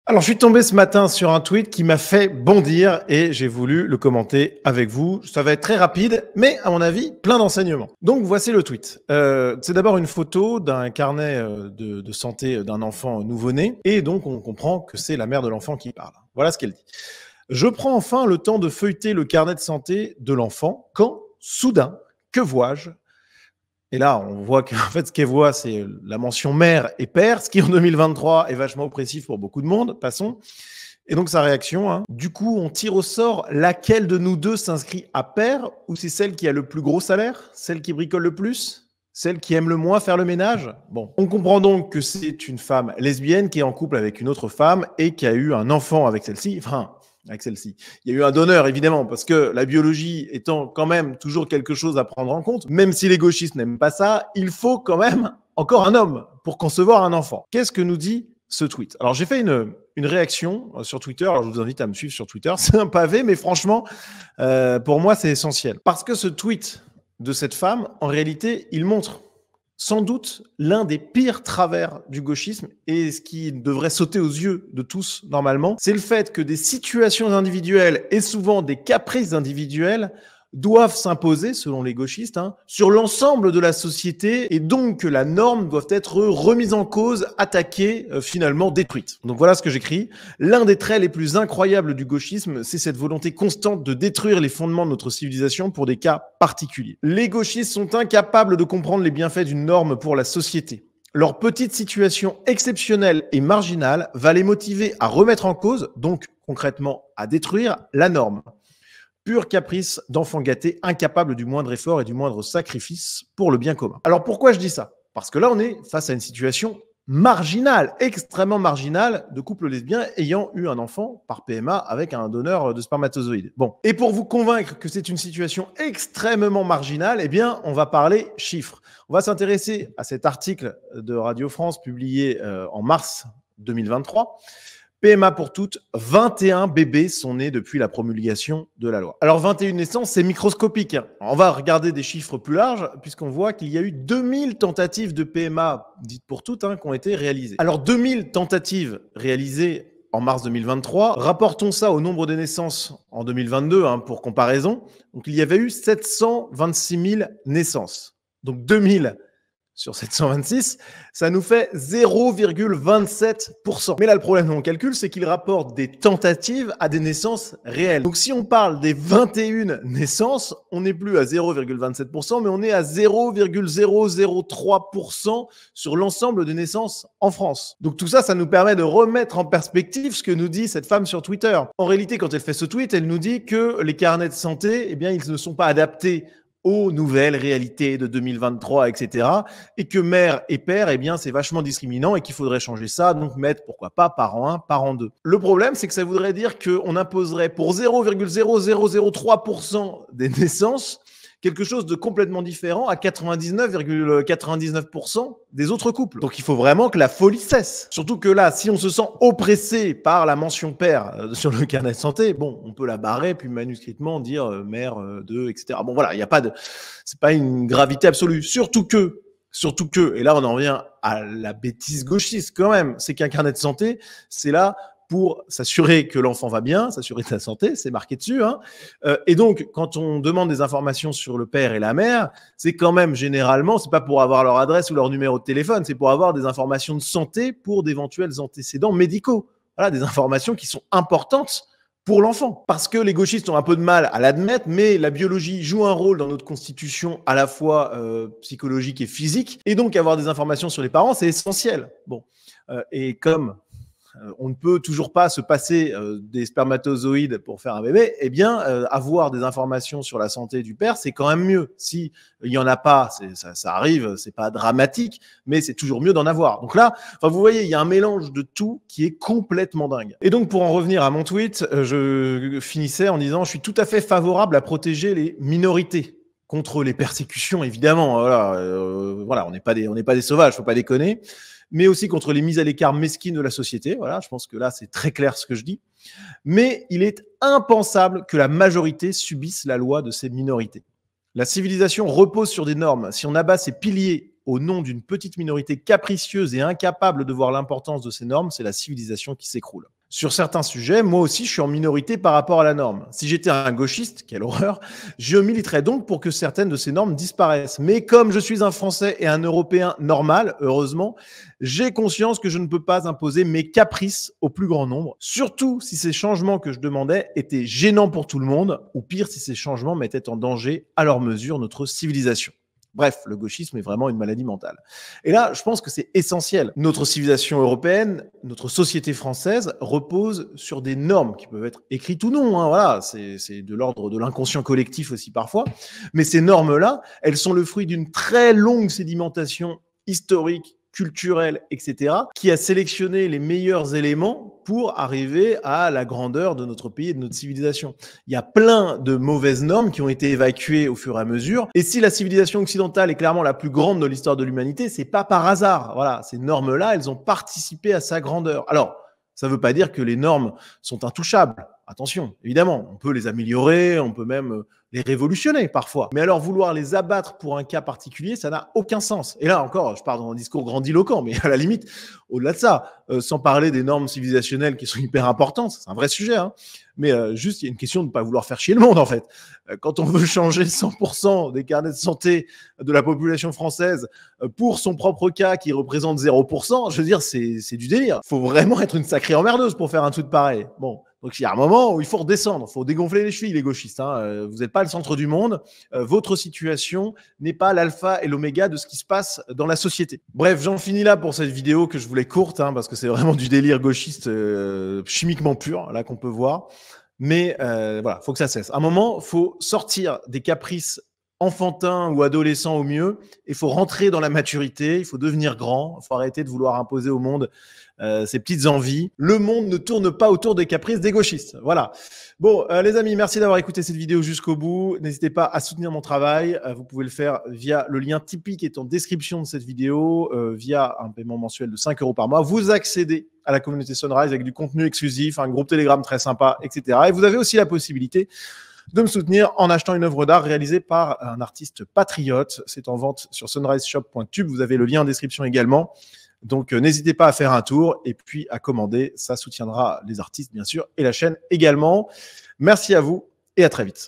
Alors, je suis tombé ce matin sur un tweet qui m'a fait bondir et j'ai voulu le commenter avec vous. Ça va être très rapide, mais à mon avis, plein d'enseignements. Donc, voici le tweet. C'est d'abord une photo d'un carnet de santé d'un enfant nouveau-né et donc on comprend que c'est la mère de l'enfant qui parle. Voilà ce qu'elle dit. Je prends enfin le temps de feuilleter le carnet de santé de l'enfant quand, soudain, que vois-je? Et là, on voit qu'en fait, ce qu'elle voit, c'est la mention mère et père, ce qui en 2023 est vachement oppressif pour beaucoup de monde. Passons. Et donc, sa réaction, hein. Du coup, on tire au sort laquelle de nous deux s'inscrit à père, ou c'est celle qui a le plus gros salaire, celle qui bricole le plus, celle qui aime le moins faire le ménage. Bon, on comprend donc que c'est une femme lesbienne qui est en couple avec une autre femme et qui a eu un enfant avec celle-ci. Enfin, avec celle-ci. Il y a eu un donneur, évidemment, parce que la biologie étant quand même toujours quelque chose à prendre en compte, même si les gauchistes n'aiment pas ça, il faut quand même encore un homme pour concevoir un enfant. Qu'est-ce que nous dit ce tweet? Alors, j'ai fait une réaction sur Twitter. Alors, je vous invite à me suivre sur Twitter. C'est un pavé, mais franchement, pour moi, c'est essentiel. Parce que ce tweet de cette femme, en réalité, il montre sans doute l'un des pires travers du gauchisme et ce qui devrait sauter aux yeux de tous normalement, c'est le fait que des situations individuelles et souvent des caprices individuels doivent s'imposer, selon les gauchistes, sur l'ensemble de la société et donc que la norme doit être remise en cause, attaquée, finalement détruite. Donc voilà ce que j'écris. L'un des traits les plus incroyables du gauchisme, c'est cette volonté constante de détruire les fondements de notre civilisation pour des cas particuliers. Les gauchistes sont incapables de comprendre les bienfaits d'une norme pour la société. Leur petite situation exceptionnelle et marginale va les motiver à remettre en cause, donc concrètement à détruire, la norme. Pur caprice d'enfant gâté, incapable du moindre effort et du moindre sacrifice pour le bien commun. Alors pourquoi je dis ça? Parce que là, on est face à une situation marginale, extrêmement marginale, de couple lesbien ayant eu un enfant par PMA avec un donneur de spermatozoïdes. Bon, et pour vous convaincre que c'est une situation extrêmement marginale, eh bien, on va parler chiffres. On va s'intéresser à cet article de Radio France publié en mars 2023. PMA pour toutes, 21 bébés sont nés depuis la promulgation de la loi. Alors 21 naissances, c'est microscopique. On va regarder des chiffres plus larges puisqu'on voit qu'il y a eu 2000 tentatives de PMA, dites pour toutes, qui ont été réalisées. Alors 2000 tentatives réalisées en mars 2023, rapportons ça au nombre de naissances en 2022 pour comparaison. Donc il y avait eu 726 000 naissances. Donc 2000 sur 726, ça nous fait 0,27%. Mais là, le problème de mon calcul, c'est qu'il rapporte des tentatives à des naissances réelles. Donc, si on parle des 21 naissances, on n'est plus à 0,27%, mais on est à 0,003% sur l'ensemble des naissances en France. Donc, tout ça, ça nous permet de remettre en perspective ce que nous dit cette femme sur Twitter. En réalité, quand elle fait ce tweet, elle nous dit que les carnets de santé, eh bien, ils ne sont pas adaptés aux nouvelles réalités de 2023, etc. Et que mère et père, eh bien, c'est vachement discriminant et qu'il faudrait changer ça, donc mettre, pourquoi pas, parent 1, parent 2. Le problème, c'est que ça voudrait dire qu'on imposerait pour 0,0003% des naissances quelque chose de complètement différent à 99,99% des autres couples. Donc il faut vraiment que la folie cesse. Surtout que là, si on se sent oppressé par la mention père sur le carnet de santé, bon, on peut la barrer puis manuscritement dire mère de, etc. Bon voilà, il y a pas de, c'est pas une gravité absolue. Surtout que, et là on en revient à la bêtise gauchiste quand même, c'est qu'un carnet de santé, c'est là pour s'assurer que l'enfant va bien, s'assurer de sa santé, c'est marqué dessus. Et donc, quand on demande des informations sur le père et la mère, c'est quand même généralement, c'est pas pour avoir leur adresse ou leur numéro de téléphone, c'est pour avoir des informations de santé pour d'éventuels antécédents médicaux. Voilà, des informations qui sont importantes pour l'enfant. Parce que les gauchistes ont un peu de mal à l'admettre, mais la biologie joue un rôle dans notre constitution à la fois psychologique et physique. Et donc, avoir des informations sur les parents, c'est essentiel. Bon, et comme on ne peut toujours pas se passer des spermatozoïdes pour faire un bébé, eh bien, avoir des informations sur la santé du père, c'est quand même mieux. Si il y en a pas, ça arrive, c'est pas dramatique, mais c'est toujours mieux d'en avoir. Donc là, vous voyez, il y a un mélange de tout qui est complètement dingue. Et donc, pour en revenir à mon tweet, je finissais en disant « Je suis tout à fait favorable à protéger les minorités ». Contre les persécutions, évidemment. Voilà, on n'est pas des sauvages, faut pas déconner. Mais aussi contre les mises à l'écart mesquines de la société. Voilà, je pense que là, c'est très clair ce que je dis. Mais il est impensable que la majorité subisse la loi de ces minorités. La civilisation repose sur des normes. Si on abat ces piliers au nom d'une petite minorité capricieuse et incapable de voir l'importance de ces normes, c'est la civilisation qui s'écroule. Sur certains sujets, moi aussi, je suis en minorité par rapport à la norme. Si j'étais un gauchiste, quelle horreur, je militerais donc pour que certaines de ces normes disparaissent. Mais comme je suis un Français et un Européen normal, heureusement, j'ai conscience que je ne peux pas imposer mes caprices au plus grand nombre, surtout si ces changements que je demandais étaient gênants pour tout le monde, ou pire, si ces changements mettaient en danger à leur mesure notre civilisation. Bref, le gauchisme est vraiment une maladie mentale. Et là, je pense que c'est essentiel. Notre civilisation européenne, notre société française repose sur des normes qui peuvent être écrites ou non. Hein, voilà, c'est de l'ordre de l'inconscient collectif aussi parfois. Mais ces normes-là, elles sont le fruit d'une très longue sédimentation historique, culturelle, etc., qui a sélectionné les meilleurs éléments pour arriver à la grandeur de notre pays et de notre civilisation. Il y a plein de mauvaises normes qui ont été évacuées au fur et à mesure. Et si la civilisation occidentale est clairement la plus grande de l'histoire de l'humanité, c'est pas par hasard. Voilà, ces normes-là, elles ont participé à sa grandeur. Alors, ça ne veut pas dire que les normes sont intouchables. Attention, évidemment, on peut les améliorer, on peut même les révolutionner parfois. Mais alors vouloir les abattre pour un cas particulier, ça n'a aucun sens. Et là encore, je pars dans un discours grandiloquent, mais à la limite, au-delà de ça, sans parler des normes civilisationnelles qui sont hyper importantes, c'est un vrai sujet, hein, mais juste il y a une question de ne pas vouloir faire chier le monde en fait. Quand on veut changer 100% des carnets de santé de la population française pour son propre cas qui représente 0%, je veux dire, c'est du délire. Il faut vraiment être une sacrée emmerdeuse pour faire un truc pareil. Bon. Donc, il y a un moment où il faut redescendre, il faut dégonfler les chevilles, les gauchistes. Hein. Vous n'êtes pas le centre du monde. Votre situation n'est pas l'alpha et l'oméga de ce qui se passe dans la société. Bref, j'en finis là pour cette vidéo que je voulais courte, hein, parce que c'est vraiment du délire gauchiste chimiquement pur, là, qu'on peut voir. Mais voilà, il faut que ça cesse. À un moment, il faut sortir des caprices enfantins ou adolescents au mieux. Il faut rentrer dans la maturité, il faut devenir grand, il faut arrêter de vouloir imposer au monde ces petites envies. Le monde ne tourne pas autour des caprices des gauchistes. Voilà. Bon, les amis, merci d'avoir écouté cette vidéo jusqu'au bout. N'hésitez pas à soutenir mon travail. Vous pouvez le faire via le lien Tipeee qui est en description de cette vidéo, via un paiement mensuel de 5 € par mois. Vous accédez à la communauté Sunrise avec du contenu exclusif, un groupe Telegram très sympa, etc. Et vous avez aussi la possibilité de me soutenir en achetant une œuvre d'art réalisée par un artiste patriote. C'est en vente sur sunriseshop.tube. Vous avez le lien en description également. Donc, n'hésitez pas à faire un tour et puis à commander. Ça soutiendra les artistes, bien sûr, et la chaîne également. Merci à vous et à très vite.